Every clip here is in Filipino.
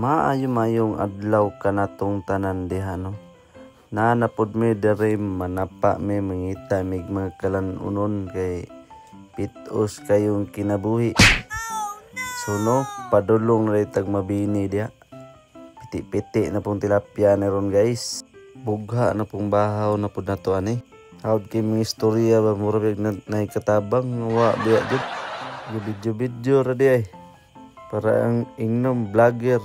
Maayo-mayong adlaw kanatong tanan diha no. Nanapod mi dere manapa mi mangita mig mga kalanunon kay pitos kayong kinabuhi. So no, padulong na tag mabini diha. Piti-piti na pong tilapia na ron guys. Bugha na pong bahaw na pud nato ani. Hawd kay mga istorya ba murag na katabang wa biya jud. Video ra di ay. Para ang ingnom vlogger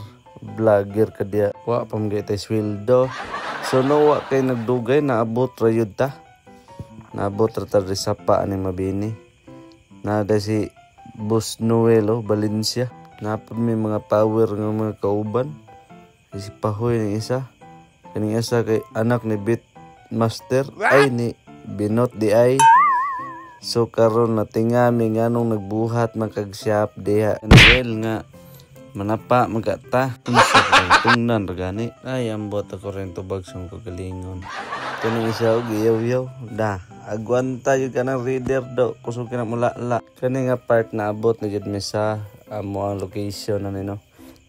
ka diya. Wa pa mga tay sweldo. So no wa kay nagdugay naabot ra yun ta. Naabot ra ta sa pa ni mabini. Nada si Boss Noel Valencia. Napod may mga power ng mga kauban. Si Pahoy ng isa. Kaning isa kay anak ni Beat Master. Ay ni Binot di ay. So karon natingami nganong nagbuhat magkag-shop diha. Noel nga manapa magata. Tungnan ragani. Ay ambot ako rin tubag sa kagalingon. Kaning isa og yaw-yaw. Da. Agwanta yun ka ng reader do. Kusog ka na mula-la. Kani nga part na abot na jud mi sa amo ang location na nino.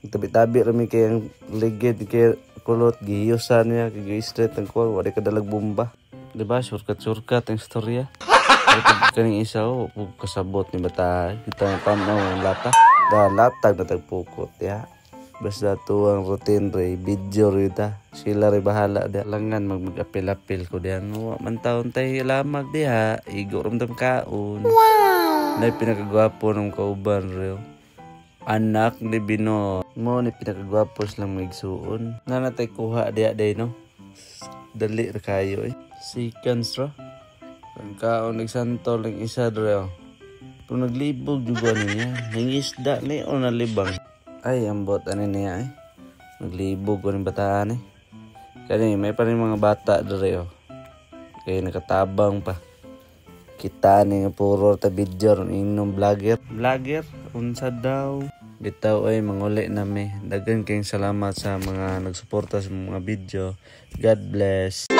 Tabi-tabi rami kay ang ligid kay kulot gihiyusan niya kay straight ang kuha wala ka dalag bomba. Diba surkat-surkat ang istorya. Kaning isa kasabot ni bata kita tanaw ang lata. Da latag na tagpukot ya. Basta tuang routine re video rita. Sila re bahala da langan mag-apil-apil ko diyan. Wa man taon tay lamag diha. Igo ramdam kaon. Wow. Nay pinakagwapo ng kauban reo. Anak ni Bino. Mo ni pinakagwapo silang maigsuon. Nanatay kuha diha day no. Dali ra kayo eh. Seconds ra. Ang kaon nagsantol ng isa reo. Kung naglibog juga niya. Nangisda ni o nalibang. Ay, ambot ani niya eh. Naglibog ko ng bataan eh. Kani may pa rin mga bata dere oh. Kaya nakatabang pa. Kita ni nga puro ta video ng inyong vlogger. Vlogger, unsa daw? Bitaw ay manguli na mi. Dagan kayong salamat sa mga nagsuporta sa mga video. God bless.